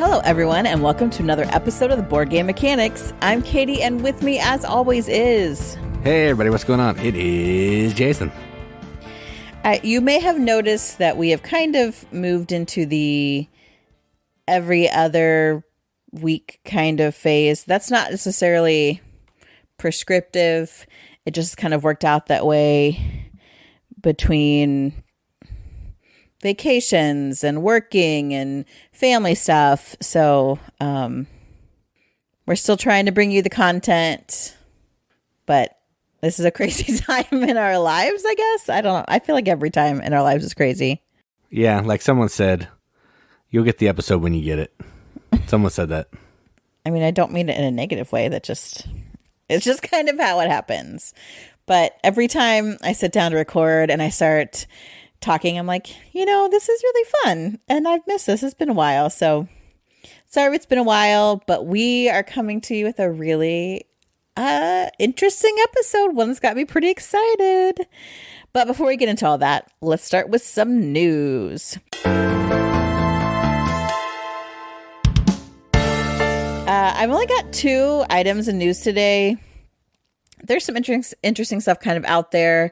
Hello, everyone, and welcome to another episode of the Board Game Mechanics. I'm Katie, and with me, as always, is... Hey, everybody, what's going on? It is Jason. You may have noticed that we have kind of moved into the every other week kind of phase. That's not necessarily prescriptive. It just kind of worked out that way between vacations and working and family stuff. So we're still trying to bring you the content, but this is a crazy time in our lives, I guess. I don't know. I feel like every time in our lives is crazy. Yeah, like someone said, you'll get the episode when you get it. Someone said that. I mean, I don't mean it in a negative way. It's just kind of how it happens. But every time I sit down to record and I start talking, I'm like, this is really fun. And I've missed this. It's been a while. So sorry it's been a while, but we are coming to you with a really interesting episode. One that's got me pretty excited. But before we get into all that, let's start with some news. I've only got 2 items in news today. There's some interesting stuff kind of out there.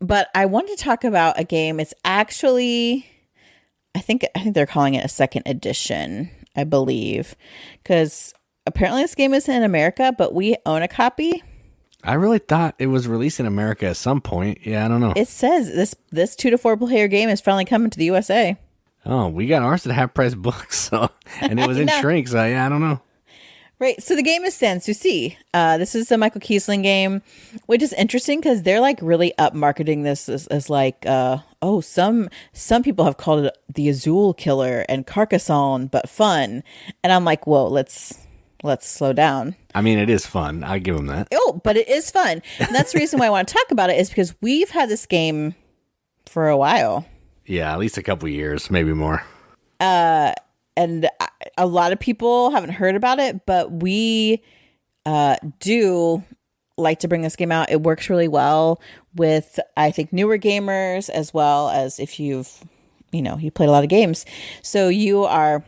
But I wanted to talk about a game. It's actually, I think they're calling it a second edition, I believe. Because apparently this game isn't in America, but we own a copy. I really thought it was released in America at some point. Yeah, I don't know. It says this 2 to 4 player game is finally coming to the USA. Oh, we got ours at half price books, so and it was in shrink, so yeah, I don't know. Right, so the game is Sanssouci. This is a Michael Kiesling game, which is interesting because they're like really up marketing this as like, some people have called it the Azul Killer and Carcassonne, but fun. And I'm like, whoa, let's slow down. I mean, it is fun. I give them that. Oh, but it is fun. And that's the reason why I want to talk about it is because we've had this game for a while. Yeah, at least a couple years, maybe more. And a lot of people haven't heard about it, but we do like to bring this game out. It works really well with, I think, newer gamers, as well as if you played a lot of games. So you are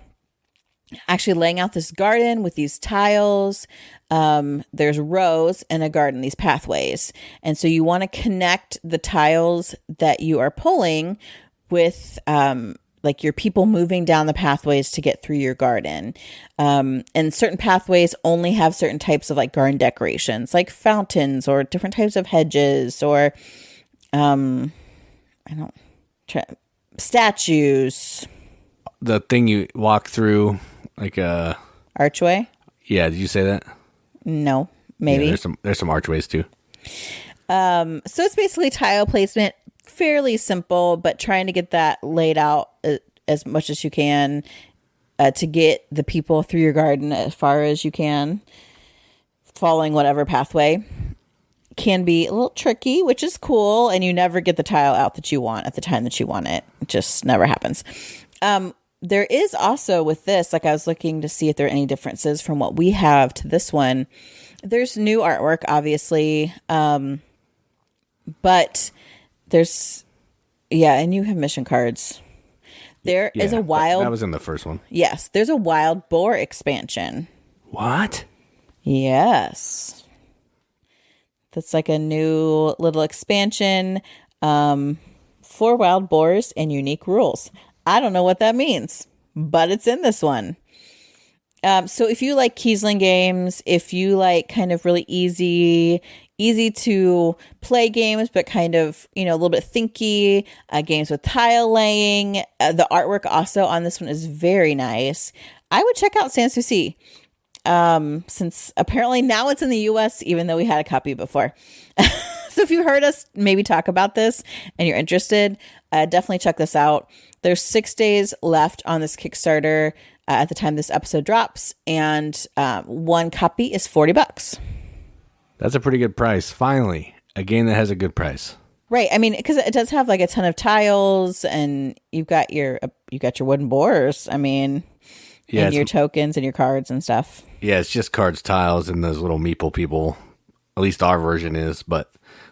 actually laying out this garden with these tiles. There's rows in a garden, these pathways. And so you want to connect the tiles that you are pulling with like your people moving down the pathways to get through your garden. And certain pathways only have certain types of like garden decorations, like fountains or different types of hedges or statues. The thing you walk through, like a archway. Yeah, did you say that? No, maybe. Yeah, there's some archways too. So it's basically tile placement. Fairly simple, but trying to get that laid out as much as you can to get the people through your garden as far as you can, following whatever pathway. Can be a little tricky, which is cool, and you never get the tile out that you want at the time that you want it. It just never happens. There is also with this, like I was looking to see if there are any differences from what we have to this one. There's new artwork, obviously, but there's, and you have mission cards. There is a wild... That was in the first one. Yes, there's a wild boar expansion. What? Yes. That's like a new little expansion for wild boars and unique rules. I don't know what that means, but it's in this one. So if you like Kiesling games, if you like kind of really easy to play games, but kind of, a little bit thinky, games with tile laying. The artwork also on this one is very nice. I would check out Sanssouci, since apparently now it's in the US, even though we had a copy before. So if you heard us maybe talk about this and you're interested, definitely check this out. There's 6 days left on this Kickstarter at the time this episode drops, and one copy is $40. That's a pretty good price. Finally, a game that has a good price. Right. I mean, because it does have like a ton of tiles, and you've got your wooden boars. I mean, and your tokens and your cards and stuff. Yeah, it's just cards, tiles, and those little meeple people. At least our version is, but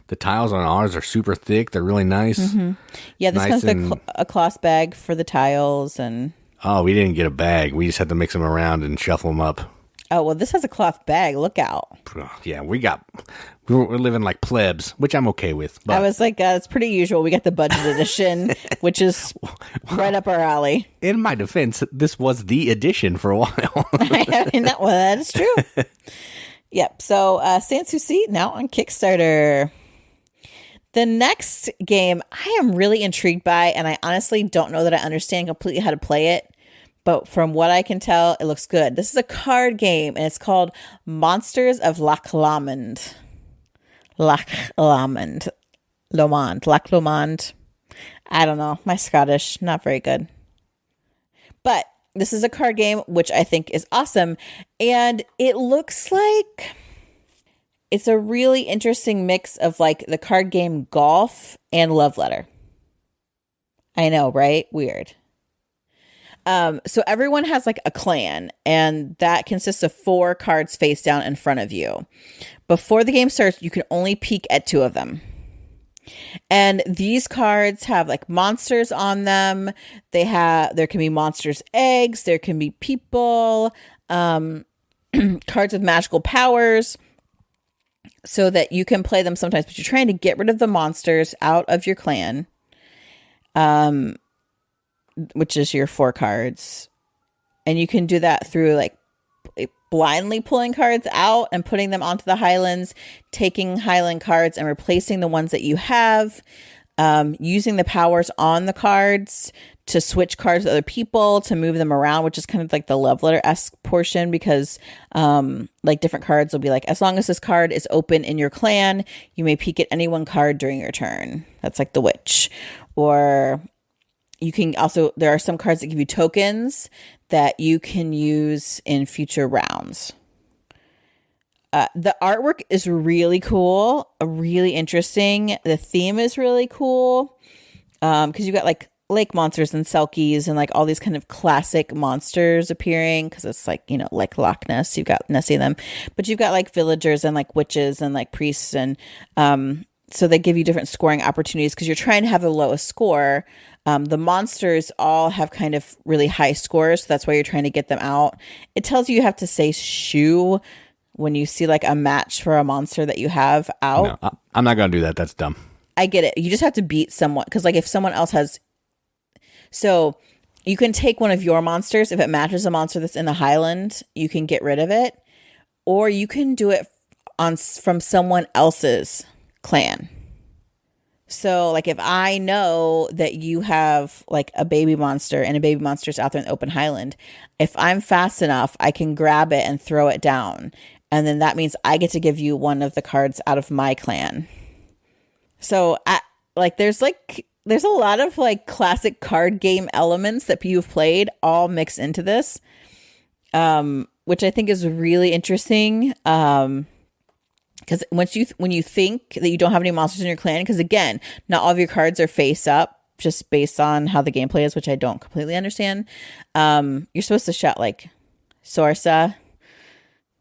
the tiles on ours are super thick. They're really nice. Mm-hmm. Yeah, this comes with a cloth bag for the tiles, and Oh, we didn't get a bag. We just had to mix them around and shuffle them up. Oh, well, this has a cloth bag. Look out. Yeah, we're living like plebs, which I'm okay with. But I was like, it's pretty usual. We got the budget edition, which is right up our alley. In my defense, this was the edition for a while. That is true. Yep. So Sanssouci now on Kickstarter. The next game I am really intrigued by, and I honestly don't know that I understand completely how to play it. But from what I can tell, it looks good. This is a card game, and it's called Monsters of Loch Lomond. Loch Lomond. Loch Lomond. I don't know. My Scottish, not very good. But this is a card game, which I think is awesome. And it looks like it's a really interesting mix of like the card game Golf and Love Letter. I know, right? Weird. So everyone has like a clan, and that consists of 4 cards face down in front of you. Before the game starts, you can only peek at 2 of them. And these cards have like monsters on them. There can be monsters' eggs. There can be people, cards with magical powers, so that you can play them sometimes, but you're trying to get rid of the monsters out of your clan. Which is your 4 cards. And you can do that through like blindly pulling cards out and putting them onto the Highlands, taking Highland cards and replacing the ones that you have, using the powers on the cards to switch cards with other people, to move them around, which is kind of like the Love Letter-esque portion, because like different cards will be like, as long as this card is open in your clan, you may peek at any one card during your turn. That's like the Witch. Or you can also, there are some cards that give you tokens that you can use in future rounds. The artwork is really cool, really interesting. The theme is really cool, because you've got like lake monsters and selkies and like all these kind of classic monsters appearing, because it's like, you know, like Loch Ness, you've got Nessie them, but you've got like villagers and like witches and like priests, and so they give you different scoring opportunities because you're trying to have the lowest score. The monsters all have kind of really high scores, so that's why you're trying to get them out. It tells you have to say shoo when you see like a match for a monster that you have out. No, I'm not going to do that. That's dumb. I get it. You just have to beat someone, because like if someone else has... So you can take one of your monsters. If it matches a monster that's in the Highland, you can get rid of it. Or you can do it from someone else's clan. So, like, if I know that you have, like, a baby monster and a baby monster's out there in the open Highland, if I'm fast enough, I can grab it and throw it down. And then that means I get to give you one of the cards out of my clan. So, there's a lot of, like, classic card game elements that you've played all mixed into this, which I think is really interesting. Because when you think that you don't have any monsters in your clan, because again, not all of your cards are face up, just based on how the gameplay is, which I don't completely understand. You're supposed to shout like Sorsa,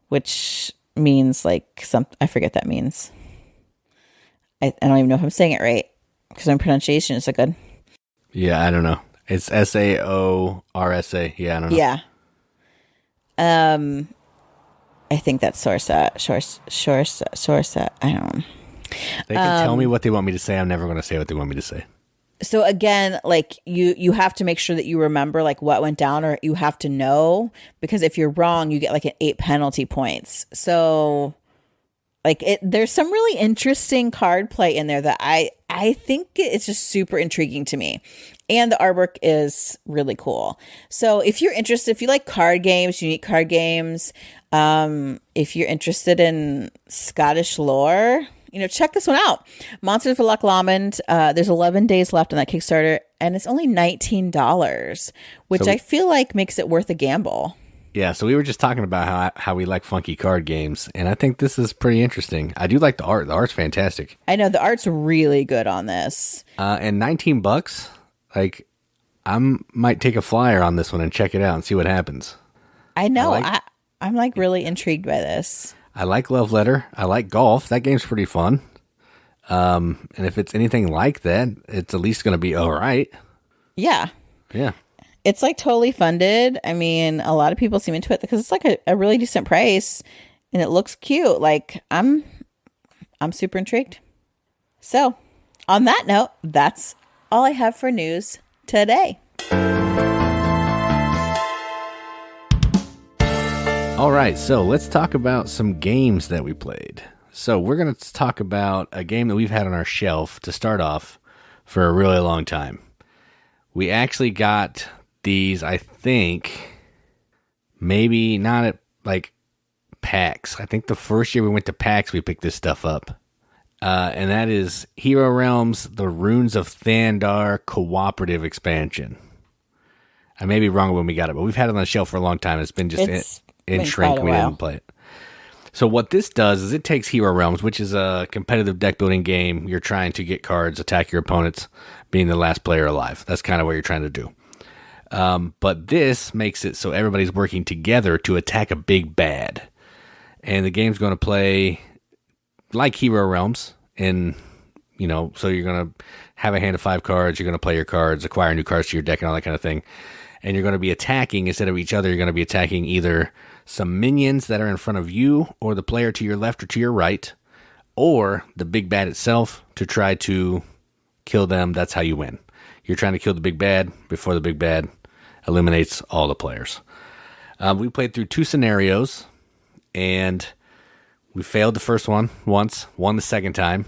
which means like I forget that means. I don't even know if I'm saying it right, because my pronunciation is so good. Yeah, I don't know. It's Saorsa. Yeah, I don't know. Yeah. I think that's Sorsa. I don't know. They can tell me what they want me to say. I'm never going to say what they want me to say. So again, like you have to make sure that you remember like what went down, or you have to know, because if you're wrong, you get like an 8 penalty points. So like there's some really interesting card play in there that I think it's just super intriguing to me. And the artwork is really cool. So if you're interested, if you like card games, unique card games, if you're interested in Scottish lore, check this one out. Monsters for Loch Lomond. There's 11 days left on that Kickstarter, and it's only $19, which I feel like makes it worth a gamble. Yeah, so we were just talking about how we like funky card games, and I think this is pretty interesting. I do like the art. The art's fantastic. I know, the art's really good on this. And $19, like, I might take a flyer on this one and check it out and see what happens. I know. I'm like really intrigued by this. I like Love Letter. I like Golf. That game's pretty fun. And if it's anything like that, it's at least going to be all right. Yeah. Yeah. it's like totally funded. I mean, a lot of people seem into it because it's like a really decent price and it looks cute. Like I'm super intrigued. So on that note, that's all I have for news today. All right, so let's talk about some games that we played. So we're going to talk about a game that we've had on our shelf to start off for a really long time. We actually got these, I think, maybe not at like PAX. I think the first year we went to PAX, we picked this stuff up. And that is Hero Realms, The Runes of Thandar Cooperative Expansion. I may be wrong when we got it, but we've had it on the shelf for a long time. It's been just in shrink. We didn't play it. So what this does is it takes Hero Realms, which is a competitive deck building game. You're trying to get cards, attack your opponents, being the last player alive. That's kind of what you're trying to do. But this makes it so everybody's working together to attack a big bad. And the game's going to play like Hero Realms. And, so you're going to have a hand of 5 cards. You're going to play your cards, acquire new cards to your deck and all that kind of thing. And you're going to be attacking, instead of each other, you're going to be attacking either some minions that are in front of you or the player to your left or to your right, or the big bad itself to try to kill them. That's how you win. You're trying to kill the big bad before the big bad eliminates all the players. We played through 2 scenarios, and we failed the first one once, won the second time,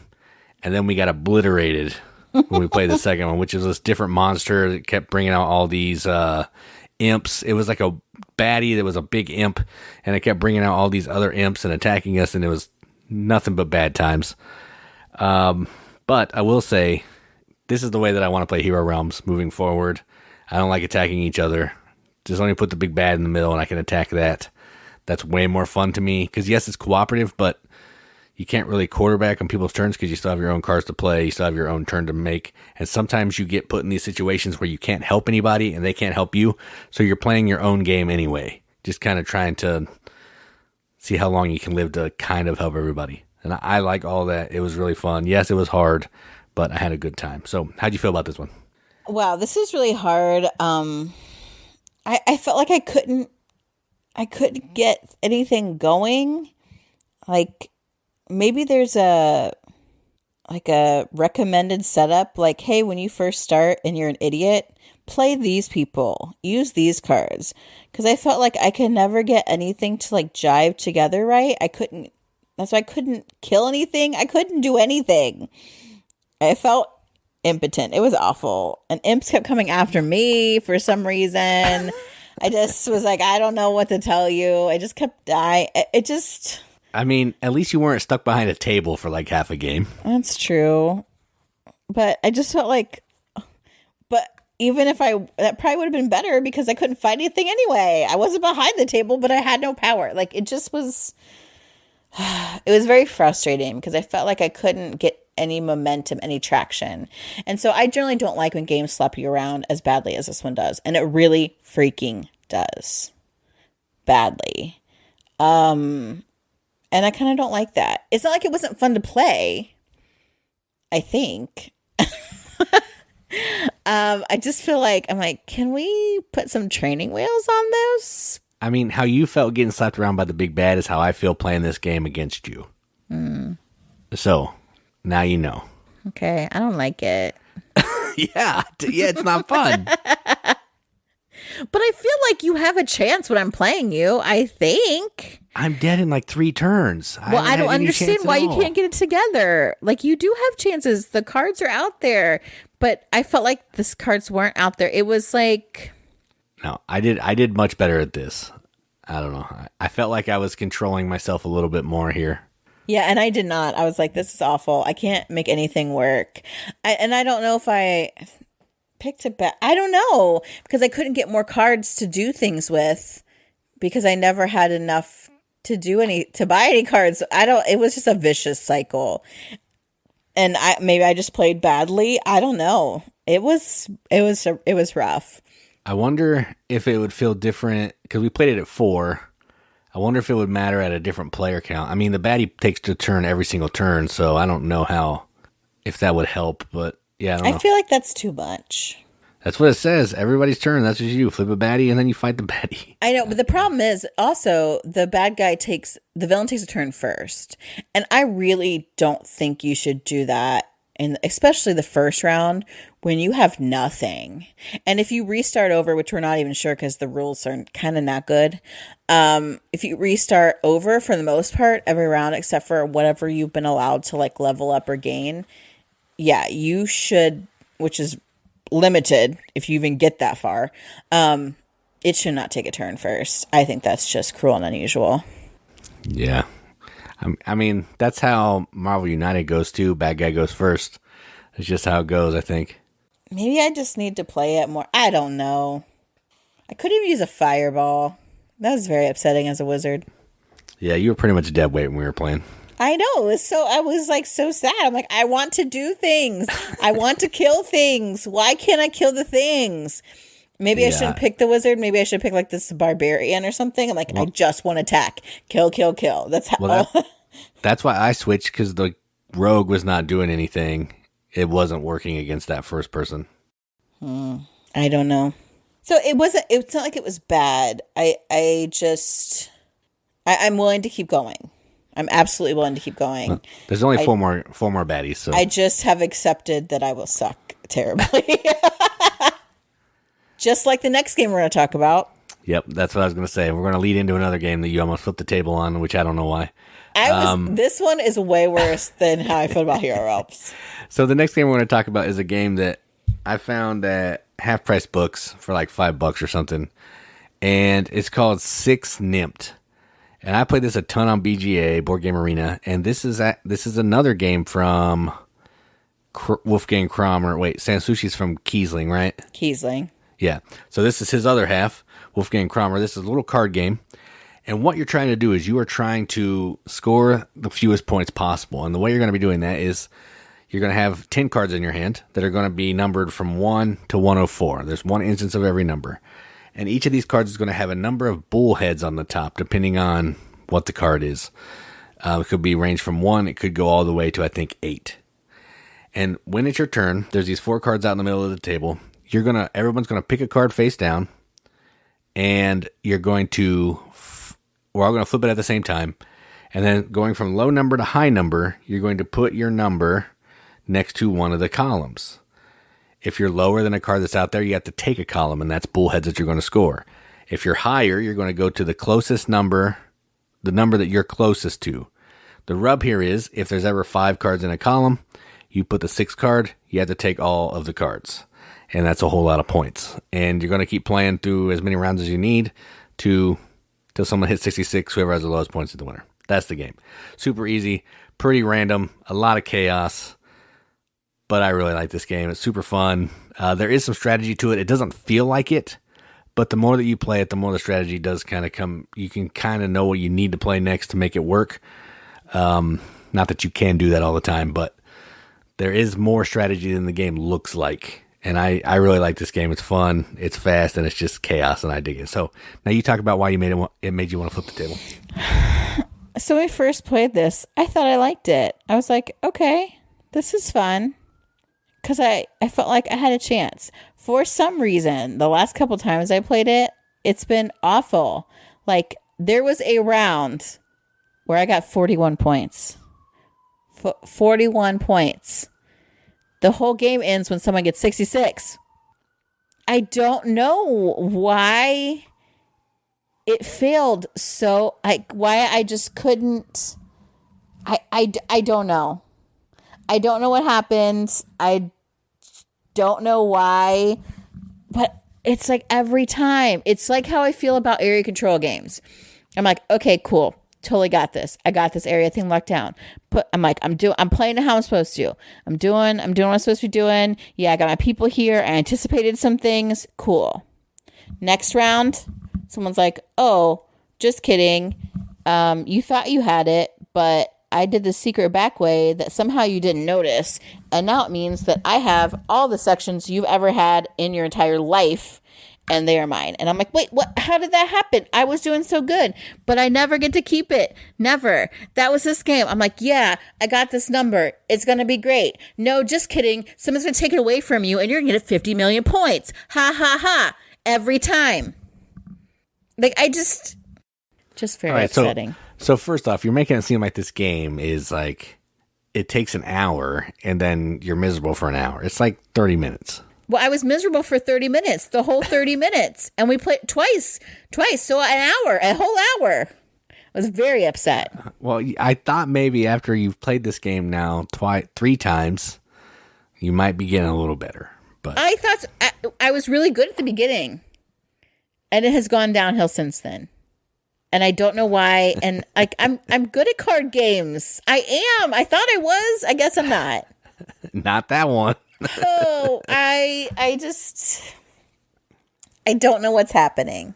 and then we got obliterated when we played the second one, which is this different monster that kept bringing out all these imps. It was like a baddie that was a big imp, and it kept bringing out all these other imps and attacking us, and it was nothing but bad times. But I will say, this is the way that I want to play Hero Realms moving forward. I don't like attacking each other. Just let me put the big bad in the middle, and I can attack that. That's way more fun to me, because yes, it's cooperative, but you can't really quarterback on people's turns because you still have your own cards to play. You still have your own turn to make. And sometimes you get put in these situations where you can't help anybody and they can't help you. So you're playing your own game anyway. Just kind of trying to see how long you can live to kind of help everybody. And I like all that. It was really fun. Yes, it was hard, but I had a good time. So how'd you feel about this one? Wow, this is really hard. I felt like I couldn't get anything going. Like, maybe there's a recommended setup, like, hey, when you first start and you're an idiot, play these people, use these cards. Because I felt like I could never get anything to like jive together right. That's why I couldn't kill anything. I couldn't do anything. I felt impotent. It was awful. And imps kept coming after me for some reason. I just was like, I don't know what to tell you. I just kept dying. I mean, at least you weren't stuck behind a table for like half a game. That's true. But I just felt like, but even if that probably would have been better because I couldn't fight anything anyway. I wasn't behind the table, but I had no power. Like, it just was, it was very frustrating because I felt like I couldn't get any momentum, any traction. And so I generally don't like when games slap you around as badly as this one does. And it really freaking does. Badly. And I kind of don't like that. It's not like it wasn't fun to play, I think. I just feel like, I'm like, can we put some training wheels on this? I mean, how you felt getting slapped around by the big bad is how I feel playing this game against you. So, now you know. Okay, I don't like it. Yeah, it's not fun. But I feel like you have a chance when I'm playing you, I think. I'm dead in like 3 turns. Well, I don't understand why you can't get it together. Like, you do have chances. The cards are out there. But I felt like the cards weren't out there. It was like... No, I did much better at this. I don't know. I felt like I was controlling myself a little bit more here. Yeah, and I did not. I was like, this is awful. I can't make anything work. And I don't know if I... picked it back. I don't know, because I couldn't get more cards to do things with because I never had enough to buy any cards. It was just a vicious cycle. And maybe I just played badly. I don't know. It was rough. I wonder if it would feel different because we played it at 4. I wonder if it would matter at a different player count. I mean, the baddie takes a turn every single turn, so I don't know if that would help, but yeah, I don't know. I feel like that's too much. That's what it says. Everybody's turn. That's what you do. Flip a baddie, and then you fight the baddie. I know, but the problem is also the villain takes a turn first. And I really don't think you should do that, and especially the first round when you have nothing. And if you restart over, which we're not even sure because the rules are kind of not good. If you restart over for the most part, every round except for whatever you've been allowed to like level up or gain, yeah, you should, which is limited if you even get that far, it should not take a turn first. I think that's just cruel and unusual. Yeah. I mean, that's how Marvel United goes too. Bad guy goes first. It's just how it goes, I think. Maybe I just need to play it more. I don't know. I couldn't even use a fireball. That was very upsetting as a wizard. Yeah, you were pretty much dead weight when we were playing. I know. I was like so sad. I'm like, I want to do things. I want to kill things. Why can't I kill the things? Maybe I shouldn't pick the wizard. Maybe I should pick like this barbarian or something. I'm like, I just want to attack. Kill, kill, kill. That's how. That's why I switched, because the rogue was not doing anything. It wasn't working against that first person. I don't know. So it's not like it was bad. I'm willing to keep going. I'm absolutely willing to keep going. Well, there's only four more baddies. So I just have accepted that I will suck terribly. Just like the next game we're going to talk about. Yep, that's what I was going to say. We're going to lead into another game that you almost flipped the table on, which I don't know why. This one is way worse than how I feel about Hero Realms. So the next game we're going to talk about is a game that I found at half-price books for like $5 or something, and it's called 6 Nimmt. And I played this a ton on BGA, Board Game Arena, and this is another game from Wolfgang Kramer. Wait, Sanssouci's from Kiesling, right? Kiesling. Yeah. So this is his other half, Wolfgang Kramer. This is a little card game. And what you're trying to do is you are trying to score the fewest points possible. And the way you're going to be doing that is you're going to have 10 cards in your hand that are going to be numbered from 1 to 104. There's one instance of every number. And each of these cards is going to have a number of bullheads on the top, depending on what the card is. It could be ranged from 1. It could go all the way to, I think, 8. And when it's your turn, there's these 4 cards out in the middle of the table. Everyone's going to pick a card face down. And we're all going to flip it at the same time. And then going from low number to high number, you're going to put your number next to one of the columns. If you're lower than a card that's out there, you have to take a column, and that's bullheads that you're going to score. If you're higher, you're going to go to the closest number, the number that you're closest to. The rub here is, if there's ever 5 cards in a column, you put the 6th card, you have to take all of the cards. And that's a whole lot of points. And you're going to keep playing through as many rounds as you need till someone hits 66. Whoever has the lowest points is the winner. That's the game. Super easy, pretty random, a lot of chaos. But I really like this game. It's super fun. There is some strategy to it. It doesn't feel like it, but the more that you play it, the more the strategy does kind of come. You can kind of know what you need to play next to make it work. Not that you can do that all the time, but there is more strategy than the game looks like. And I really like this game. It's fun, it's fast, and it's just chaos, and I dig it. So now you talk about why it made you want to flip the table. So when we first played this, I thought I liked it. I was like, okay, this is fun. Because I felt like I had a chance. For some reason, the last couple times I played it, it's been awful. Like, there was a round where I got 41 points. 41 points. The whole game ends when someone gets 66. I don't know why it failed so... why I just couldn't... I don't know. I don't know what happened. I don't know why. But it's like every time. It's like how I feel about area control games. I'm like, okay, cool. Totally got this. I got this area thing locked down. But I'm like, I'm playing it how I'm supposed to. I'm doing what I'm supposed to be doing. Yeah, I got my people here. I anticipated some things. Cool. Next round, someone's like, oh, just kidding. You thought you had it, but I did the secret back way that somehow you didn't notice. And now it means that I have all the sections you've ever had in your entire life. and they are mine. And I'm like, wait, what? How did that happen? I was doing so good, but I never get to keep it. Never. That was this game. I'm like, yeah, I got this number. It's going to be great. No, just kidding. Someone's going to take it away from you and you're going to get 50 million points. Ha ha ha. Every time. Like, just very upsetting. So first off, you're making it seem like this game is like, it takes an hour and then you're miserable for an hour. It's like 30 minutes. Well, I was miserable for 30 minutes, the whole 30 minutes. And we played twice. So a whole hour. I was very upset. Well, I thought maybe after you've played this game now 3 times, you might be getting a little better. But I thought I was really good at the beginning. And it has gone downhill since then. And I don't know why. And I'm good at card games. I am. I thought I was. I guess I'm not. Not that one. Oh, I don't know what's happening.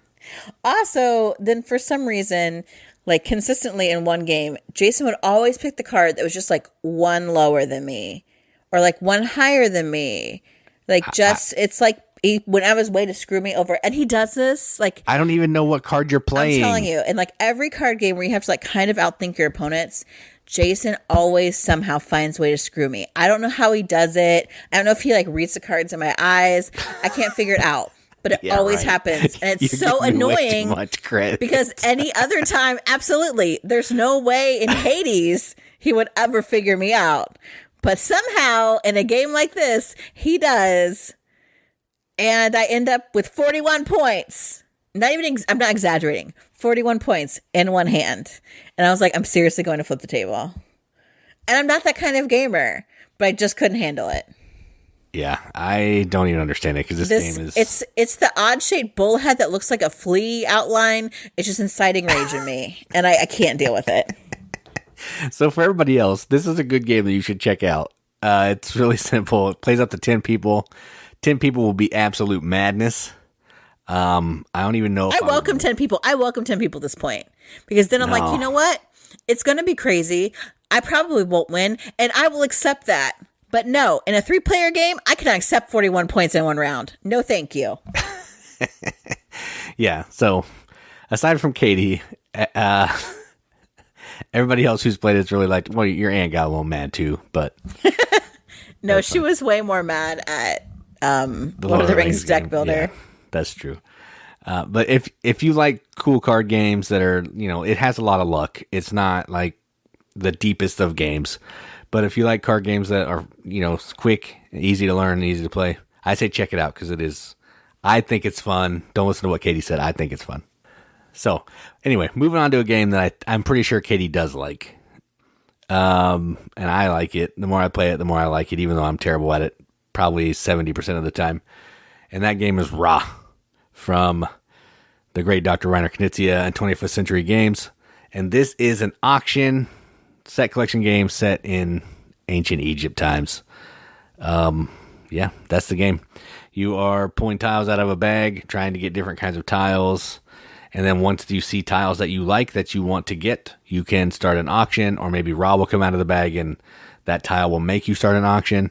Also, then for some reason, like consistently in one game, Jason would always pick the card that was just like one lower than me or like one higher than me. Like it's like he went out of his way to screw me over. And he does this like I don't even know what card you're playing. I'm telling you, in like every card game where you have to like kind of outthink your opponents, Jason always somehow finds a way to screw me. I don't know how he does it. I don't know if he like reads the cards in my eyes. I can't figure it out. But it always happens. And it's so annoying much credit. Because any other time, absolutely, there's no way in Hades he would ever figure me out. But somehow in a game like this, he does. And I end up with 41 points. I'm not exaggerating. 41 points in one hand. And I was like, I'm seriously going to flip the table. And I'm not that kind of gamer, but I just couldn't handle it. Yeah, I don't even understand it because this game is... It's the odd-shaped bullhead that looks like a flea outline. It's just inciting rage in me, and I can't deal with it. So for everybody else, this is a good game that you should check out. It's really simple. It plays up to 10 people. 10 people will be absolute madness. I don't even know if I welcome 10 people. I welcome 10 people at this point. Because then I'm like, you know what? It's going to be crazy. I probably won't win, and I will accept that. But no, in a 3-player game, I cannot accept 41 points in one round. No, thank you. Yeah, so aside from Katie, everybody else who's played it's really like, well, your aunt got a little mad too, but... No, she was way more mad at Lord of the Rings deck builder. Yeah, that's true. But if you like cool card games that are, it has a lot of luck. It's not like the deepest of games. But if you like card games that are, quick, easy to learn, and easy to play, I say check it out because it is. I think it's fun. Don't listen to what Katie said. I think it's fun. So, anyway, moving on to a game that I'm pretty sure Katie does like. And I like it. The more I play it, the more I like it, even though I'm terrible at it, probably 70% of the time. And that game is Ra from the great Dr. Rainer Knizia and 21st Century Games. And this is an auction set collection game set in ancient Egypt times. Yeah, that's the game. You are pulling tiles out of a bag, trying to get different kinds of tiles. And then once you see tiles that you like, that you want to get, you can start an auction, or maybe Ra will come out of the bag and that tile will make you start an auction.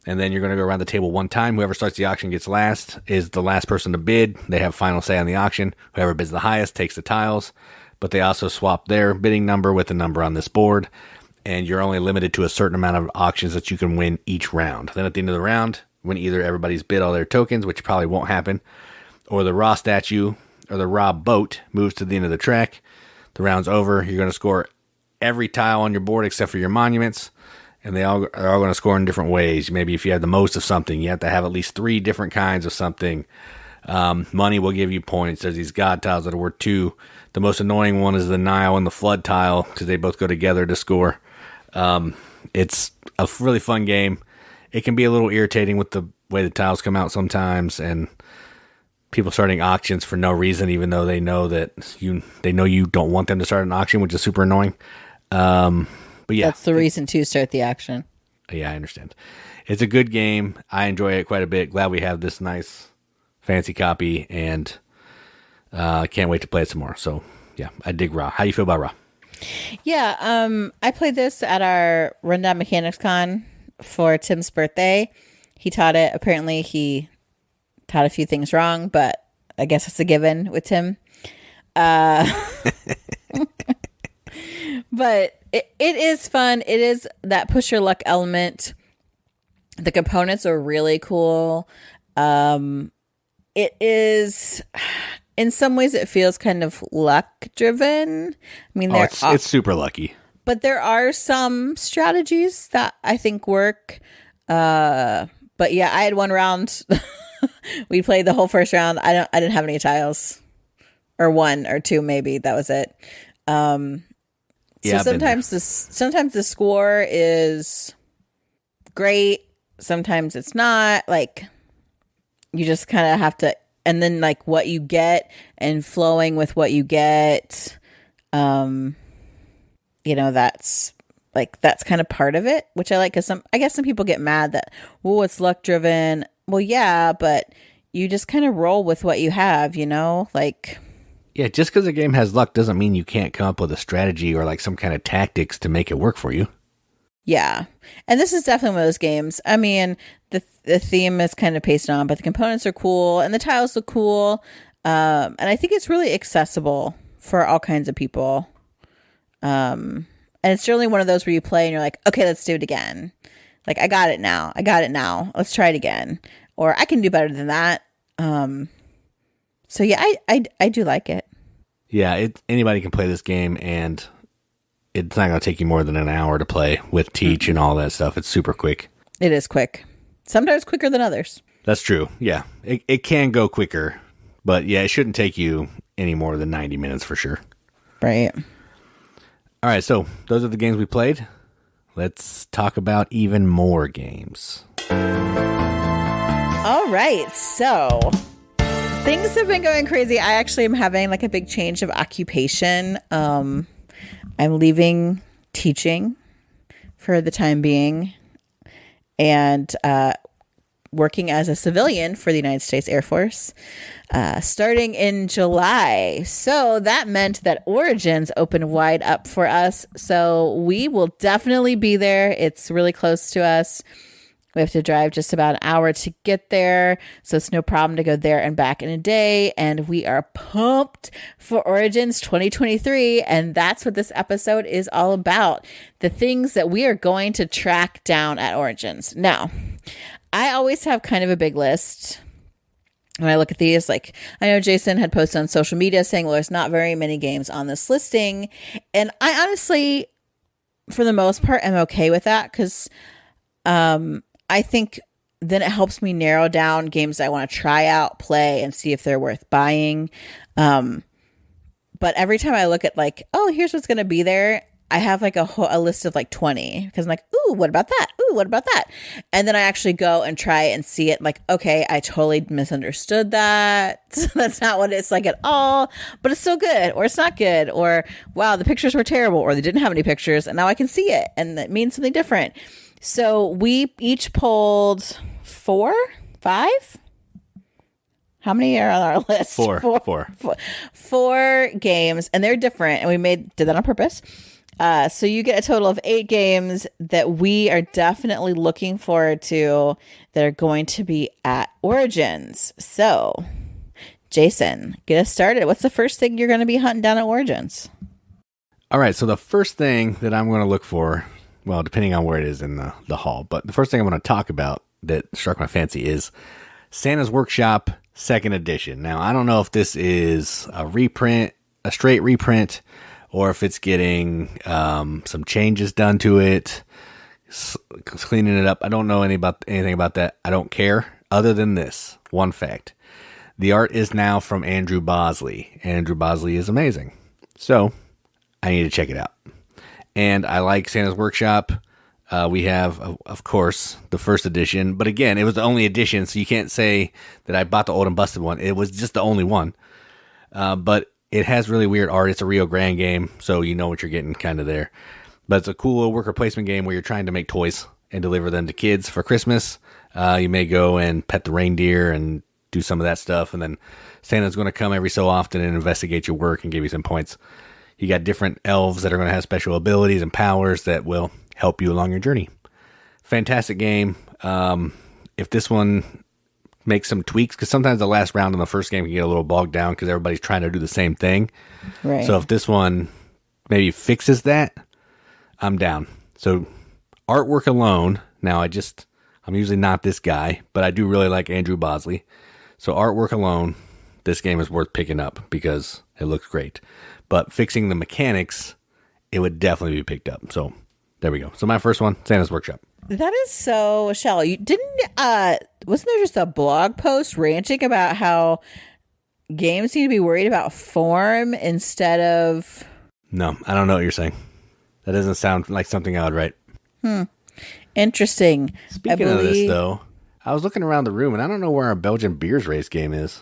And then you're going to go around the table one time. Whoever starts the auction gets last, is the last person to bid. They have final say on the auction. Whoever bids the highest takes the tiles. But they also swap their bidding number with the number on this board. And you're only limited to a certain amount of auctions that you can win each round. Then at the end of the round, when either everybody's bid all their tokens, which probably won't happen, or the Ra statue or the Ra boat moves to the end of the track, the round's over. You're going to score every tile on your board except for your monuments. And they all are all going to score in different ways. Maybe if you have the most of something, you have to have at least 3 different kinds of something. Money will give you points. There's these god tiles that are worth 2. The most annoying one is the Nile and the flood tile because they both go together to score. It's a really fun game. It can be a little irritating with the way the tiles come out sometimes, and people starting auctions for no reason, even though they know you don't want them to start an auction, which is super annoying. But yeah, that's the reason to start the auction. Yeah, I understand. It's a good game. I enjoy it quite a bit. Glad we have this nice fancy copy, and can't wait to play it some more. So yeah, I dig Ra. How do you feel about Ra? Yeah, I played this at our Rundown Mechanics Con for Tim's birthday. He taught it. Apparently he taught a few things wrong, but I guess it's a given with Tim. But it is fun. It is that push your luck element. The components are really cool. It is, in some ways, it feels kind of luck driven. I mean, it's super lucky. But there are some strategies that I think work. But yeah, I had one round. We played the whole first round. I didn't have any tiles, or one or two maybe. That was it. So sometimes the score is great. Sometimes it's not. Like, you just kind of have to, and then like what you get and flowing with what you get. That's kind of part of it, which I like, because I guess some people get mad that, it's luck driven. Well, yeah, but you just kind of roll with what you have, like. Yeah, just because a game has luck doesn't mean you can't come up with a strategy or like some kind of tactics to make it work for you. Yeah. And this is definitely one of those games. I mean, the theme is kind of pasted on, but the components are cool and the tiles look cool. And I think it's really accessible for all kinds of people. And it's generally one of those where you play and you're like, okay, let's do it again. Like, I got it now. Let's try it again. Or I can do better than that. So yeah, I do like it. Yeah, anybody can play this game, and it's not going to take you more than an hour to play with teach and all that stuff. It's super quick. It is quick. Sometimes quicker than others. That's true. Yeah, it can go quicker, but yeah, it shouldn't take you any more than 90 minutes for sure. Right. All right, so those are the games we played. Let's talk about even more games. All right, so things have been going crazy. I actually am having like a big change of occupation. I'm leaving teaching for the time being and working as a civilian for the United States Air Force starting in July. So that meant that Origins opened wide up for us. So we will definitely be there. It's really close to us. We have to drive just about an hour to get there, so it's no problem to go there and back in a day, and we are pumped for Origins 2023, and that's what this episode is all about, the things that we are going to track down at Origins. Now, I always have kind of a big list when I look at these. Like, I know Jason had posted on social media saying, well, there's not very many games on this listing, and I honestly, for the most part, am okay with that, because I think then it helps me narrow down games I want to try out, play, and see if they're worth buying. But every time I look at like, oh, here's what's going to be there, I have like a list of like 20, because I'm like, ooh, what about that? Ooh, what about that? And then I actually go and try it and see it like, okay, I totally misunderstood that. That's not what it's like at all, but it's still good, or it's not good, or wow, the pictures were terrible, or they didn't have any pictures and now I can see it and that means something different. So we each pulled 4, 5. How many are on our list? Four games, and they're different. And we did that on purpose. So you get a total of 8 games that we are definitely looking forward to that are going to be at Origins. So, Jason, get us started. What's the first thing you're going to be hunting down at Origins? All right. So the first thing that I'm going to look for, well, depending on where it is in the hall, but the first thing I'm going to talk about that struck my fancy is Santa's Workshop 2nd Edition. Now, I don't know if this is a reprint, a straight reprint, or if it's getting some changes done to it, cleaning it up. I don't know anything about that. I don't care, other than this one fact. The art is now from Andrew Bosley. Andrew Bosley is amazing. So, I need to check it out. And I like Santa's Workshop. We have, of course, the 1st edition. But again, it was the only edition, so you can't say that I bought the old and busted one. It was just the only one. But it has really weird art. It's a Rio Grande game, so you know what you're getting kind of there. But it's a cool little worker placement game where you're trying to make toys and deliver them to kids for Christmas. You may go and pet the reindeer and do some of that stuff. And then Santa's going to come every so often and investigate your work and give you some points. You got different elves that are going to have special abilities and powers that will help you along your journey. Fantastic game. If this one make some tweaks, because sometimes the last round in the first game can get a little bogged down because everybody's trying to do the same thing. Right. So if this one maybe fixes that, I'm down. So artwork alone, now I'm usually not this guy, but I do really like Andrew Bosley. So artwork alone, this game is worth picking up because it looks great. But fixing the mechanics, it would definitely be picked up. So there we go. So my first one, Santa's Workshop. That is so Shell. You wasn't there just a blog post ranting about how games need to be worried about form instead of... No, I don't know what you're saying. That doesn't sound like something I would write. Interesting. Speaking of this, though, I was looking around the room, and I don't know where our Belgian beers race game is.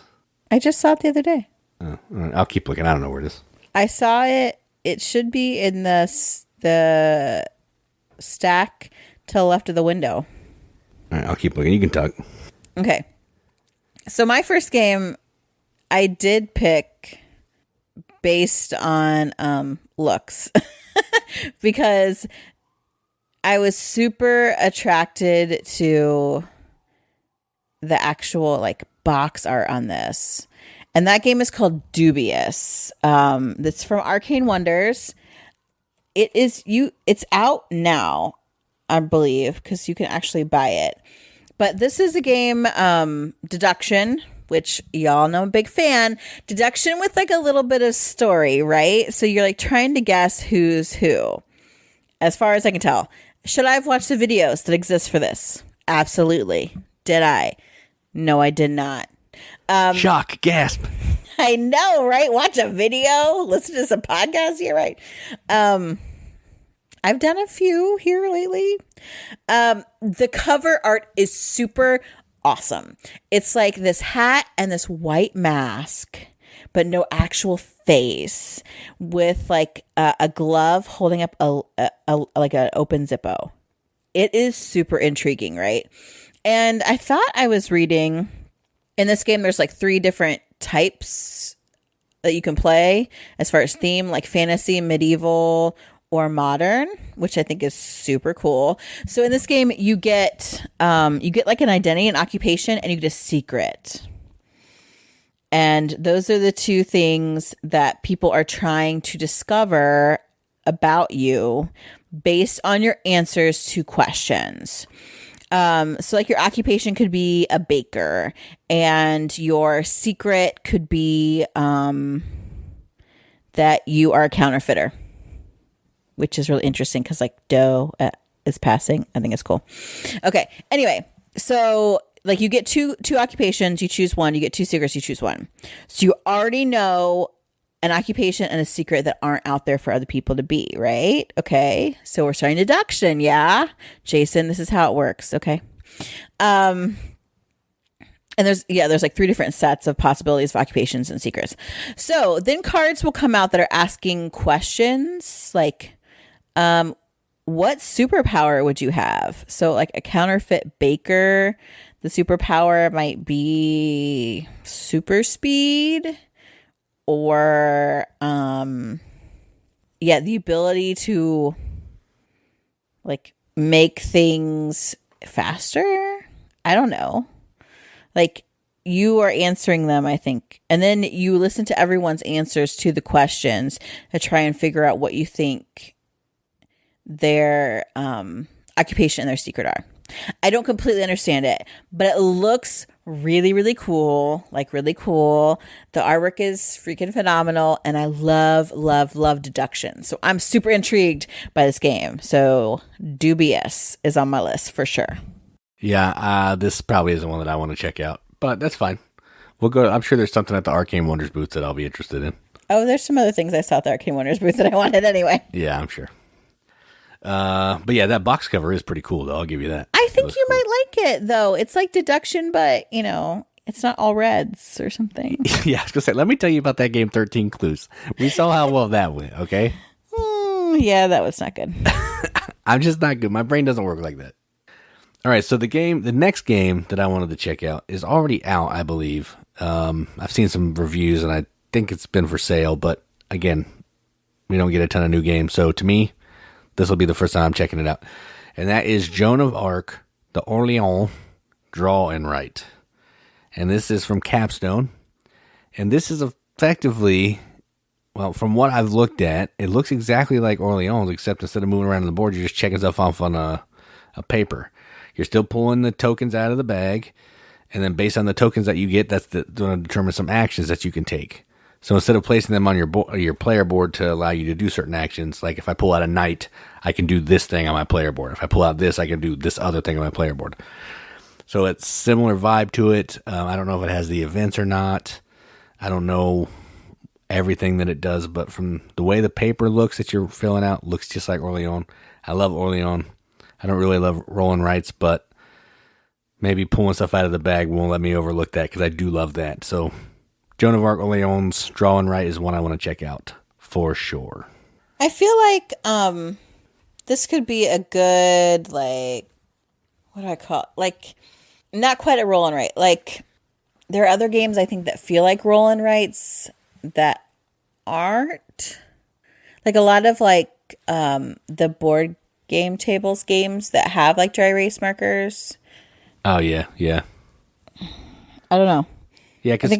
I just saw it the other day. Oh, I'll keep looking. I don't know where it is. I saw it. It should be in the stack to the left of the window. All right, I'll keep looking. You can talk. Okay. So my first game, I did pick based on looks because I was super attracted to the actual like box art on this. And that game is called Dubious. That's from Arcane Wonders. It's out now, I believe, because you can actually buy it. But this is a game, deduction, which y'all know I'm a big fan. Deduction with like a little bit of story, right? So you're like trying to guess who's who. As far as I can tell. Should I have watched the videos that exist for this? Absolutely. Did I? No, I did not. Shock, gasp. I know, right? Watch a video, listen to some podcasts here, right? I've done a few here lately. The cover art is super awesome. It's like this hat and this white mask, but no actual face, with like a glove holding up a like an open Zippo. It is super intriguing, right? And I thought I was reading in this game, there's like 3 different types that you can play as far as theme, like fantasy, medieval, or modern, which I think is super cool. So in this game, you get like an identity, an occupation, and you get a secret. And those are the 2 things that people are trying to discover about you based on your answers to questions. So like your occupation could be a baker, and your secret could be that you are a counterfeiter, which is really interesting because like dough is passing. I think it's cool. Okay. Anyway, so like you get two occupations, you choose one. You get 2 secrets, you choose one. So you already know an occupation and a secret that aren't out there for other people to be, right? Okay. So we're starting deduction. Yeah. Jason, this is how it works. Okay. And there's like 3 different sets of possibilities of occupations and secrets. So then cards will come out that are asking questions like, what superpower would you have? So like a counterfeit baker, the superpower might be super speed, or the ability to like make things faster. I don't know. Like you are answering them, I think. And then you listen to everyone's answers to the questions to try and figure out what you think their occupation and their secret are. I don't completely understand it, but it looks really, really cool. Like really cool. The artwork is freaking phenomenal, and I love, love, love deduction. So I'm super intrigued by this game. So Dubious is on my list for sure. Yeah, this probably isn't one that I want to check out, but that's fine. We'll go. I'm sure there's something at the Arcane Wonders booth that I'll be interested in. Oh, there's some other things I saw at the Arcane Wonders booth that I wanted anyway. Yeah, I'm sure. But yeah, that box cover is pretty cool, though. I'll give you that. I think you might like it, though. It's like deduction, but, it's not all reds or something. Yeah, I was going to say, let me tell you about that game, 13 Clues. We saw how well that went, okay? Yeah, that was not good. I'm just not good. My brain doesn't work like that. All right, so the next game that I wanted to check out is already out, I believe. I've seen some reviews, and I think it's been for sale, but again, we don't get a ton of new games. So to me, this will be the first time I'm checking it out. And that is Joan of Arc, the Orleans Draw and Write. And this is from Capstone. And this is effectively, well, from what I've looked at, it looks exactly like Orleans, except instead of moving around on the board, you're just checking stuff off on a paper. You're still pulling the tokens out of the bag, and then based on the tokens that you get, that's going to determine some actions that you can take. So instead of placing them on your player board to allow you to do certain actions, like if I pull out a knight, I can do this thing on my player board. If I pull out this, I can do this other thing on my player board. So it's similar vibe to it. I don't know if it has the events or not. I don't know everything that it does, but from the way the paper looks that you're filling out, looks just like Orleans. I love Orleans. I don't really love rolling rights, but maybe pulling stuff out of the bag won't let me overlook that because I do love that. So Joan of Arc Orleans Draw and Write is one I want to check out for sure. I feel like this could be a good, like, what do I call it? Like, not quite a roll and write. Like, there are other games I think that feel like roll and writes that aren't. Like a lot of like the board game tables games that have like dry erase markers. Oh yeah. I don't know. Yeah, because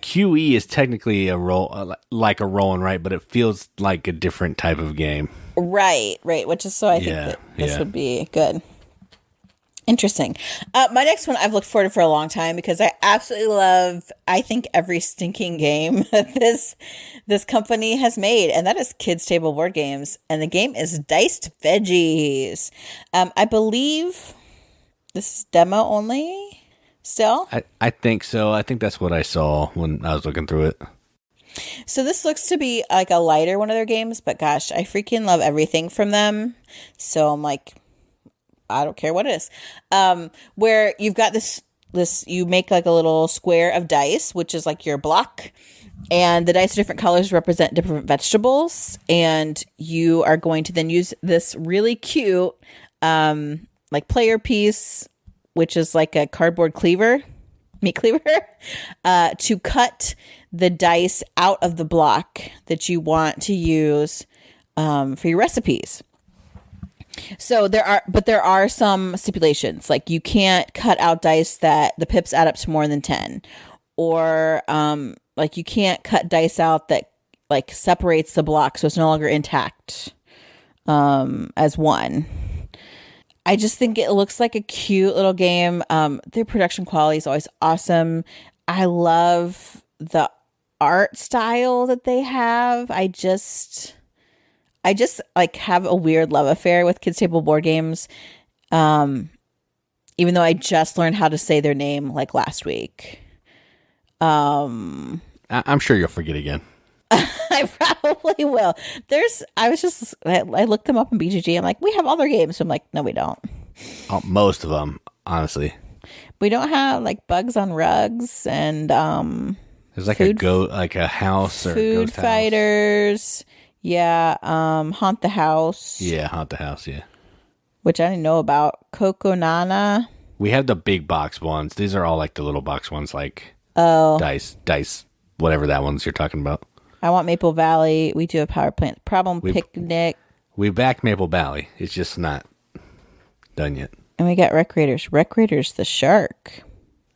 QE is technically a roll, like a roll and write, but it feels like a different type of game. Right. Which is so I think that this would be good. Interesting. My next one I've looked forward to for a long time because I absolutely love, I think, every stinking game that this company has made, and that is Kids Table Board Games, and the game is Diced Veggies. I believe this is demo only still. I think so. I think that's what I saw when I was looking through it. So this looks to be like a lighter one of their games, but gosh, I freaking love everything from them. So I'm like, I don't care what it is. Where you've got this, you make like a little square of dice, which is like your block, and the dice are different colors, represent different vegetables, and you are going to then use this really cute, like player piece, which is like a cardboard meat cleaver, to cut the dice out of the block that you want to use for your recipes. So there are some stipulations, like you can't cut out dice that the pips add up to more than 10, or like you can't cut dice out that like separates the block so it's no longer intact as one. I just think it looks like a cute little game. Their production quality is always awesome. I love the art style that they have. I just like have a weird love affair with Kids Table Board Games. Even though I just learned how to say their name like last week. I'm sure you'll forget again. I probably will. I looked them up in BGG. I'm like, we have all their games. So I'm like, no, we don't. Oh, most of them, honestly. We don't have like Bugs on Rugs and there's like a house or Food ghost Fighters. House. Yeah, Haunt the House. Yeah, Haunt the House, yeah. Which I didn't know about. Coco Nana. We have the big box ones. These are all like the little box ones, like dice, whatever that one's you're talking about. I want Maple Valley. We do a Power Plant Problem Picnic. We backed Maple Valley. It's just not done yet. And we got Recreators. Recreators the Shark.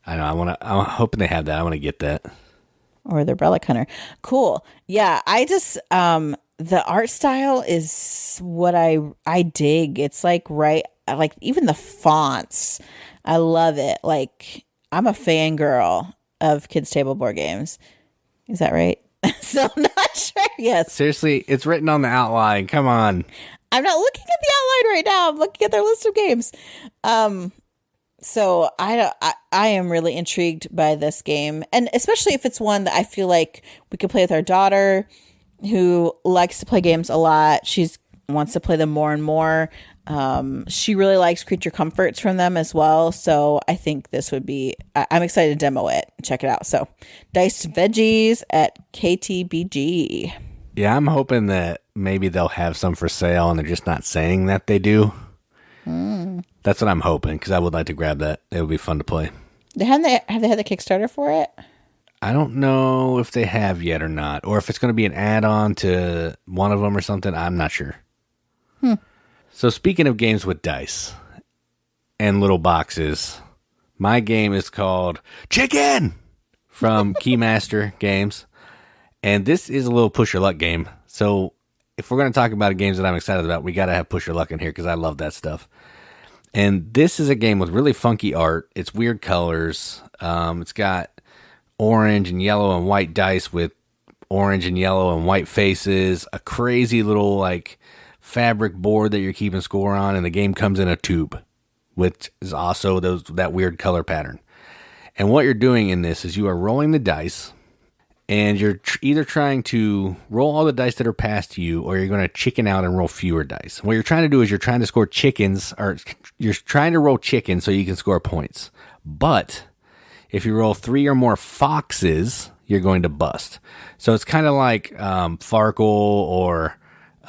I know. I'm hoping they have that. I want to get that. Or the Relic Hunter. Cool. Yeah, I just the art style is what I dig. It's like like even the fonts. I love it. Like I'm a fangirl of Kids Table Board Games. Is that right? So I'm not sure. Yes. Seriously, it's written on the outline. Come on. I'm not looking at the outline right now. I'm looking at their list of games. So I am really intrigued by this game, and especially if it's one that I feel like we could play with our daughter, who likes to play games a lot. She wants to play them more and more. She really likes Creature Comforts from them as well. So I think this would be, I'm excited to demo it. Check it out. So Diced Veggies at KTBG. Yeah, I'm hoping that maybe they'll have some for sale and they're just not saying that they do. That's what I'm hoping, because I would like to grab that. It would be fun to play. Have they had the Kickstarter for it? I don't know if they have yet or not, or if it's going to be an add-on to one of them or something. I'm not sure. So speaking of games with dice and little boxes, My game is called Chicken from Keymaster Games. And this is a little push your luck game. So if we're going to talk about games that I'm excited about, we got to have push your luck in here because I love that stuff. And this is a game with really funky art. It's weird colors. It's got orange and yellow and white dice with orange and yellow and white faces. A crazy little like fabric board that you're keeping score on. And the game comes in a tube, which is also that weird color pattern. And what you're doing in this is you are rolling the dice. And you're either trying to roll all the dice that are passed to you, or you're going to chicken out and roll fewer dice. What you're trying to do is you're trying to score chickens, or you're trying to roll chickens so you can score points. But if you roll 3 or more foxes, you're going to bust. So it's kind of like Farkle or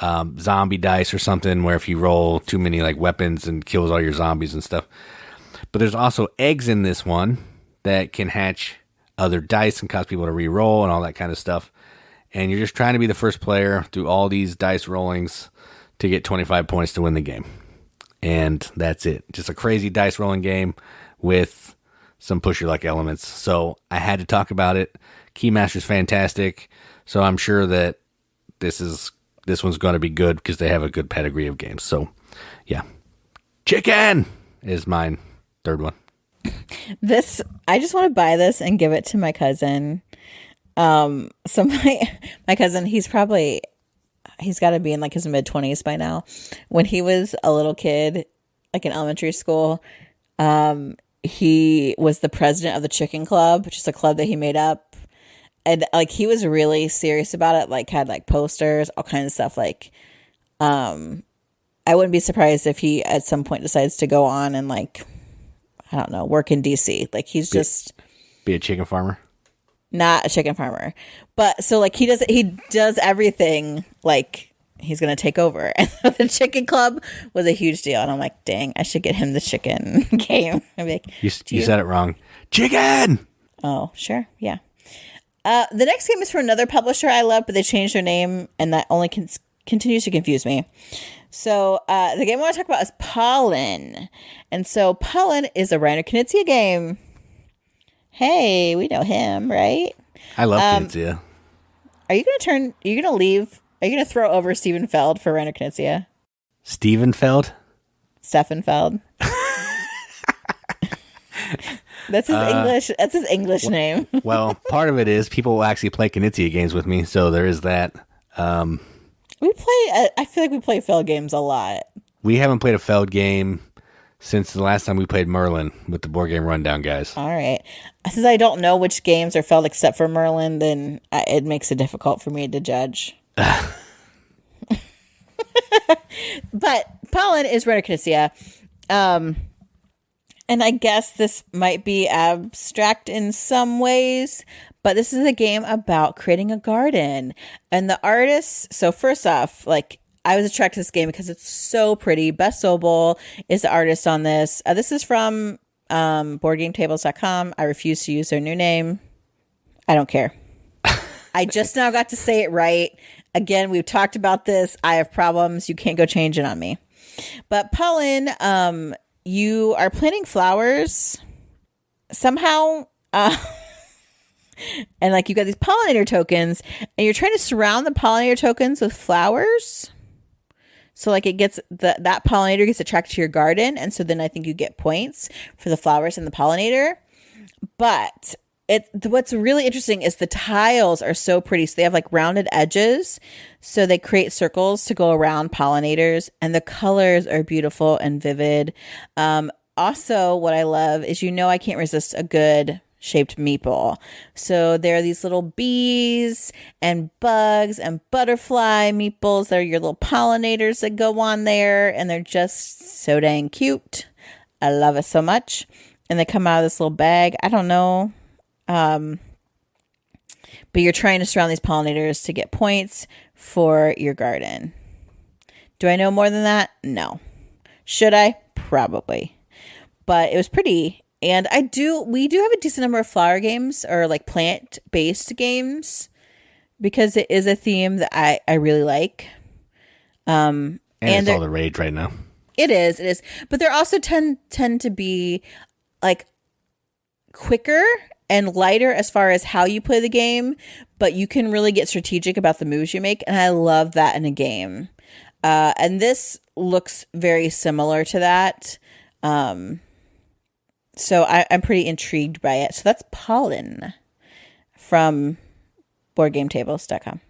zombie dice or something, where if you roll too many like weapons and kills all your zombies and stuff. But there's also eggs in this one that can hatch other dice and cause people to re-roll and all that kind of stuff. And you're just trying to be the first player through all these dice rollings to get 25 points to win the game. And that's it. Just a crazy dice rolling game with some push your luck elements. So I had to talk about it. Keymaster's fantastic. So I'm sure that this one's going to be good because they have a good pedigree of games. So yeah. Chicken is mine. Third one. I just want to buy this and give it to my cousin. So my cousin, he's got to be in like his mid-20s by now. When he was a little kid, like in elementary school, he was the president of the Chicken Club, which is a club that he made up. And like he was really serious about it, like had like posters, all kinds of stuff. Like I wouldn't be surprised if he at some point decides to go on and like, I don't know, work in DC. Like he's just be a chicken farmer. Not a chicken farmer. But so like he does everything like he's going to take over. And the Chicken Club was a huge deal. And I'm like, dang, I should get him the chicken game. I'd be like, you said it wrong. Chicken. Oh, sure. Yeah. The next game is from another publisher I love, but they changed their name and that only continues to confuse me. So the game I want to talk about is Pollen. And so Pollen is a Knizia game. Hey, we know him, right? I love Knizia. Are you going to throw over Stephen Feld for Knizia? Stephen Feld? Stefan Feld. That's his English name. Well, part of it is people will actually play Knizia games with me, so there is that. I feel like we play Feld games a lot. We haven't played a Feld game since the last time we played Merlin with the Board Game Rundown guys. All right. Since I don't know which games are Feld except for Merlin, then it makes it difficult for me to judge. But Pollen is Knizia. And I guess this might be abstract in some ways, but this is a game about creating a garden. And the artists, so first off, like I was attracted to this game because it's so pretty. Beth Sobel is the artist on this. This is from BoardGameTables.com. I refuse to use their new name. I don't care. I just now got to say it right. Again, we've talked about this. I have problems. You can't go change it on me. But Pollen, you are planting flowers somehow, and like you got these pollinator tokens, and you're trying to surround the pollinator tokens with flowers. So like it gets that pollinator gets attracted to your garden, and so then I think you get points for the flowers and the pollinator. But what's really interesting is the tiles are so pretty. So they have like rounded edges. So they create circles to go around pollinators, and the colors are beautiful and vivid. Also, what I love is, I can't resist a good shaped meeple. So there are these little bees and bugs and butterfly meeples. They're your little pollinators that go on there, and they're just so dang cute. I love it so much. And they come out of this little bag. I don't know. But you're trying to surround these pollinators to get points for your garden. Do I know more than that? No. Should I? Probably. But it was pretty. And we do have a decent number of flower games or like plant-based games because it is a theme that I really like. And it's all the rage right now. It is. But there also tend to be like quicker and lighter as far as how you play the game, but you can really get strategic about the moves you make, and I love that in a game. And this looks very similar to that. So I'm pretty intrigued by it. So that's Pollen from BoardGameTables.com.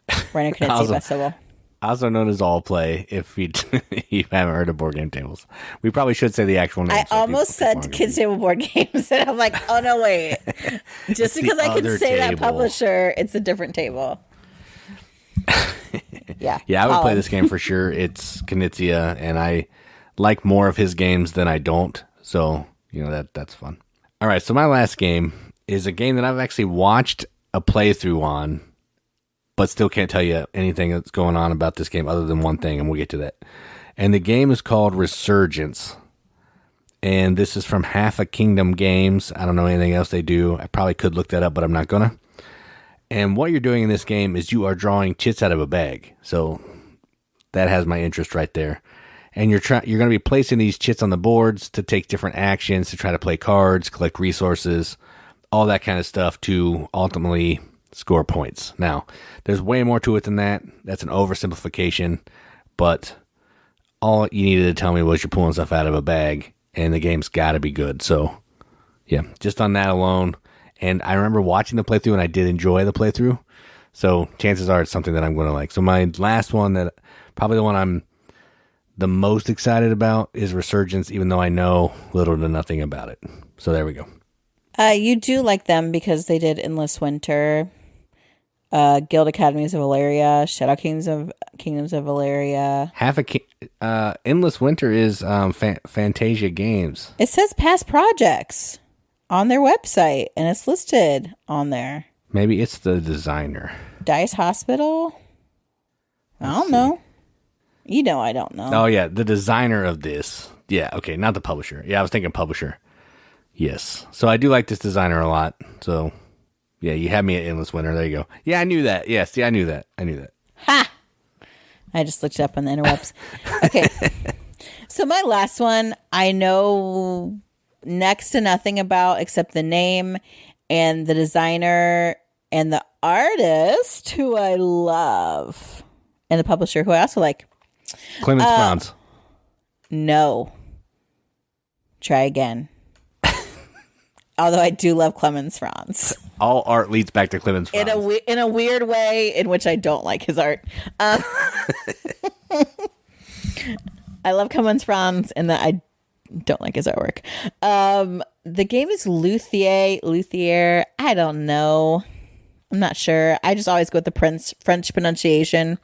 Reiner Knizia Festival. Also known as Allplay, if you haven't heard of Board Game Tables. We probably should say the actual name. I almost said Kids Table Board Games, and I'm like, oh, no, wait. Just because I can say that publisher, it's a different table. Yeah, I would play this game for sure. It's Knizia, and I like more of his games than I don't. So, that's fun. All right, so my last game is a game that I've actually watched a playthrough on, but still can't tell you anything that's going on about this game other than one thing, and we'll get to that. And the game is called Resurgence. And this is from Half a Kingdom Games. I don't know anything else they do. I probably could look that up, but I'm not going to. And what you're doing in this game is you are drawing chits out of a bag. So that has my interest right there. And you're going to be placing these chits on the boards to take different actions, to try to play cards, collect resources, all that kind of stuff to ultimately score points. Now, there's way more to it than that. That's an oversimplification, but all you needed to tell me was you're pulling stuff out of a bag, and the game's got to be good. So, yeah, just on that alone. And I remember watching the playthrough, and I did enjoy the playthrough. So, chances are it's something that I'm going to like. So, my last one, that probably the one I'm the most excited about, is Resurgence, even though I know little to nothing about it. So, there we go. You do like them because they did Endless Winter, Guild Academies of Valeria, Shadow Kingdoms of Valeria. Endless Winter is Fantasia Games. It says past projects on their website, and it's listed on there. Maybe it's the designer. Dice Hospital? I don't know. I don't know. Oh, yeah, the designer of this. Yeah, okay, not the publisher. Yeah, I was thinking publisher. Yes. So I do like this designer a lot. So, yeah, you had me at Endless Winter. There you go. Yeah, I knew that. Yes, yeah, I knew that. Ha! I just looked it up on the interwebs. Okay. So my last one, I know next to nothing about except the name and the designer and the artist who I love and the publisher who I also like. Clemens Franz. No. Try again. Although I do love Clemens Franz. All art leads back to Clemens Franz. In a weird way in which I don't like his art. I love Clemens Franz and that I don't like his artwork. The game is Luthier. I don't know. I'm not sure. I just always go with the French pronunciation.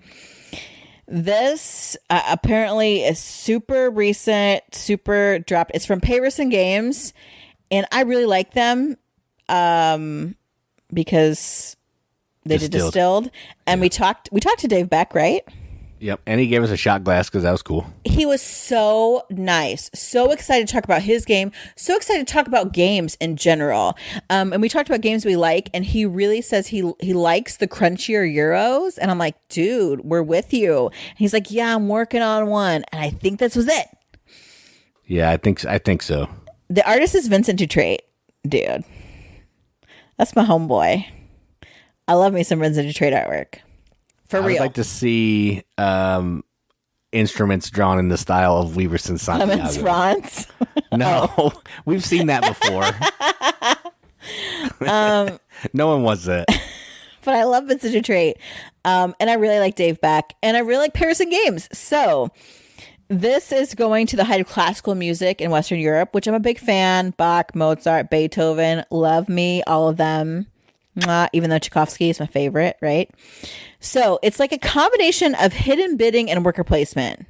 This apparently is super recent, super dropped. It's from Paverson Games. And I really like them because they did Distilled. And we talked to Dave Beck, right? Yep. And he gave us a shot glass because that was cool. He was so nice. So excited to talk about his game. So excited to talk about games in general. And we talked about games we like. And he really says he likes the crunchier Euros. And I'm like, dude, we're with you. And he's like, yeah, I'm working on one. And I think this was it. Yeah, I think so. The artist is Vincent Dutrait, dude. That's my homeboy. I love me some Vincent Dutrait artwork. For real. I'd like to see instruments drawn in the style of Weaverson Santiago. Clemens Franz. No, we've seen that before. No one wants that. But I love Vincent Dutrait. And I really like Dave Beck. And I really like Paverson Games. So this is going to the height of classical music in Western Europe, which I'm a big fan. Bach, Mozart, Beethoven, love me, all of them. Even though Tchaikovsky is my favorite, right? So it's like a combination of hidden bidding and worker placement.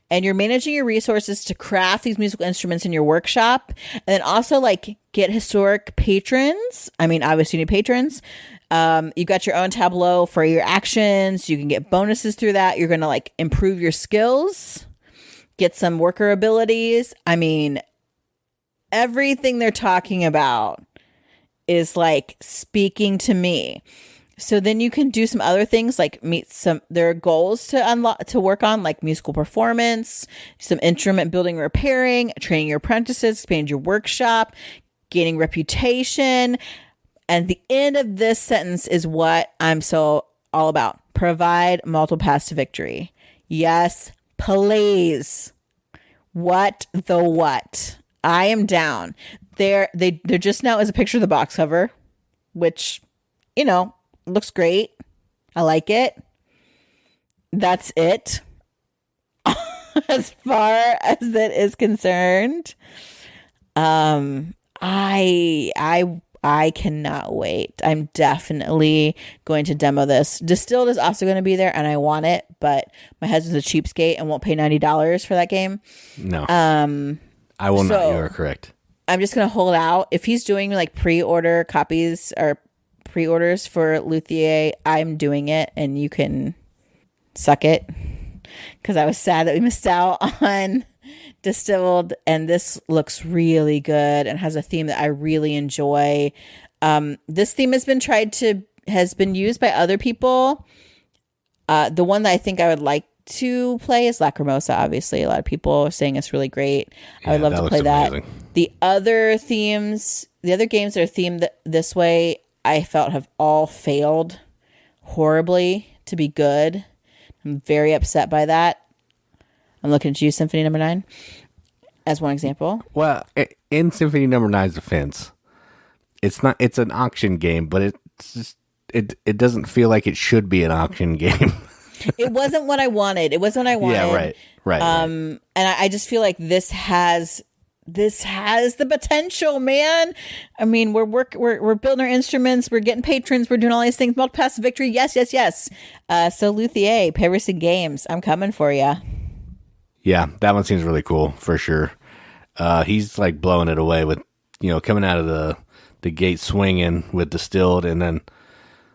And you're managing your resources to craft these musical instruments in your workshop. And then also like get historic patrons. I mean, obviously you need patrons. You got your own tableau for your actions. You can get bonuses through that. You're going to like improve your skills. Get some worker abilities. I mean, everything they're talking about is like speaking to me. So then you can do some other things like there are goals to unlock, to work on, like musical performance, some instrument building, repairing, training your apprentices, expand your workshop, gaining reputation. And the end of this sentence is what I'm so all about. Provide multiple paths to victory. Yes, please. What the what? I am down. There just now is a picture of the box cover, which, looks great. I like it. That's it. As far as that is concerned. I cannot wait. I'm definitely going to demo this. Distilled is also going to be there, and I want it, but my husband's a cheapskate and won't pay $90 for that game. No. I will not. You are correct. I'm just going to hold out. If he's doing like pre-order copies or pre-orders for Luthier, I'm doing it, and you can suck it. Because I was sad that we missed out on Distilled, and this looks really good and has a theme that I really enjoy. This theme has been used by other people. The one that I think I would like to play is Lacrimosa. Obviously, a lot of people are saying it's really great. I would love to play that. The other games that are themed this way, I felt have all failed horribly to be good. I'm very upset by that. I'm looking at you, Symphony Number 9, as one example. Well, in Symphony Number 9's defense, it's an auction game, but it doesn't feel like it should be an auction game. It wasn't what I wanted. Yeah, right. And I just feel like this has the potential, man. I mean, we're building our instruments, we're getting patrons, we're doing all these things. Multipass to victory, yes. So Luthier, Paverson Games, I'm coming for you. Yeah, that one seems really cool for sure. He's like blowing it away with, coming out of the gate swinging with Distilled, and then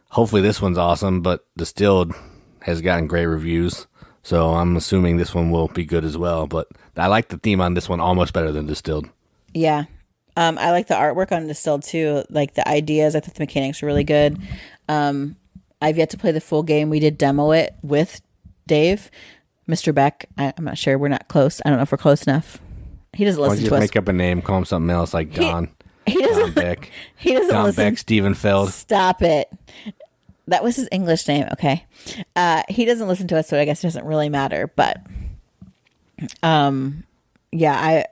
hopefully this one's awesome. But Distilled has gotten great reviews, so I'm assuming this one will be good as well. But I like the theme on this one almost better than Distilled. Yeah. I like the artwork on Distilled too. Like the ideas, I thought the mechanics were really good. I've yet to play the full game. We did demo it with Dave. Mr. Beck, I'm not sure. We're not close. I don't know if we're close enough. He doesn't listen to us. Make up a name, call him something else like Don. He doesn't. Don Beck. He doesn't Don listen. Beck, Stephen Feld. Stop it. That was his English name. Okay. He doesn't listen to us, so I guess it doesn't really matter. But, yeah,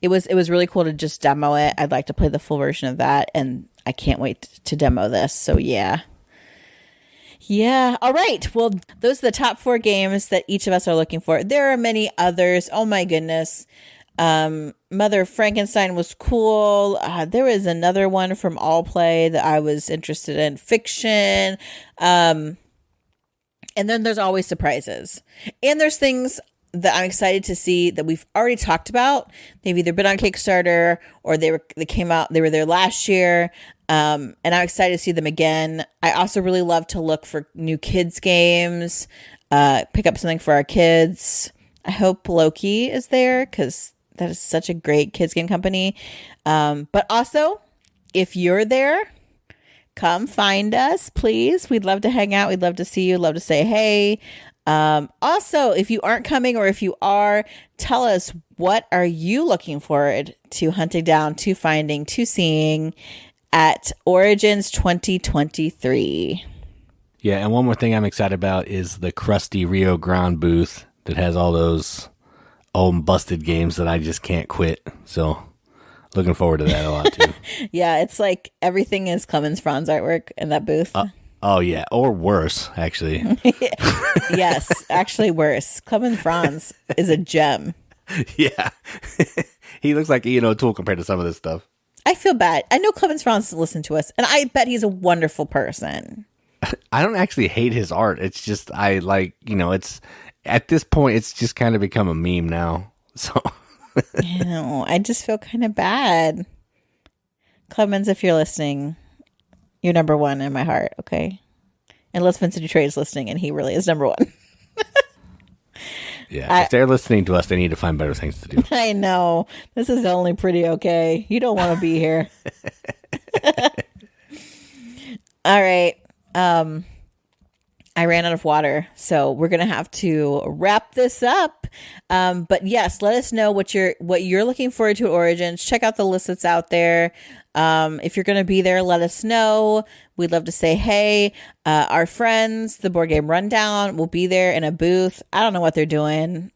it was really cool to just demo it. I'd like to play the full version of that, and I can't wait to demo this. So yeah. Yeah. All right. Well, those are the top 4 games that each of us are looking for. There are many others. Oh my goodness. Mother Frankenstein was cool. There was another one from Allplay that I was interested in. Fiction. And then there's always surprises. And there's things that I'm excited to see that we've already talked about. They've either been on Kickstarter or they were there last year. And I'm excited to see them again. I also really love to look for new kids games, pick up something for our kids. I hope Loki is there because that is such a great kids game company. But also, if you're there, come find us, please. We'd love to hang out. We'd love to see you. Love to say hey. Also, if you aren't coming or if you are, tell us, what are you looking forward to hunting down, to finding, to seeing at Origins 2023? Yeah, and one more thing I'm excited about is the crusty Rio Grande booth that has all those old busted games that I just can't quit. So looking forward to that a lot too. Yeah, it's like everything is Clemens Franz artwork in that booth. Oh yeah, or worse, actually. Yes, actually worse. Clemens Franz is a gem. Yeah. He looks like Ian O'Toole compared to some of this stuff. I feel bad. I know Clemens Franz doesn't listen to us, and I bet he's a wonderful person. I don't actually hate his art. It's just it's at this point it's just kind of become a meme now. So I just feel kind of bad. Clemens, if you're listening, you're number one in my heart, okay? Unless Vincent Dutray is listening, and he really is number one. Yeah, if they're listening to us, they need to find better things to do. I know. This is only pretty okay. You don't want to be here. All right. I ran out of water, so we're gonna have to wrap this up. But yes, let us know what you're looking forward to at Origins. Check out the list that's out there. If you're gonna be there, let us know. We'd love to say hey. Our friends, the Board Game Rundown, will be there in a booth. I don't know what they're doing,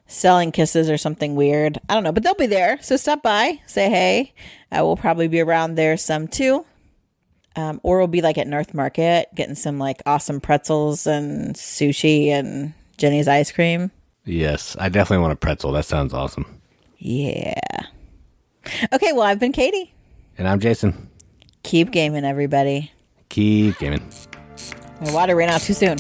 selling kisses or something weird. I don't know, but they'll be there. So stop by, say hey. We'll probably be around there some too. Or we'll be like at North Market getting some like awesome pretzels and sushi and Jenny's ice cream. Yes, I definitely want a pretzel. That sounds awesome. Yeah. Okay, well, I've been Katie. And I'm Jason. Keep gaming, everybody. Keep gaming. My water ran out too soon.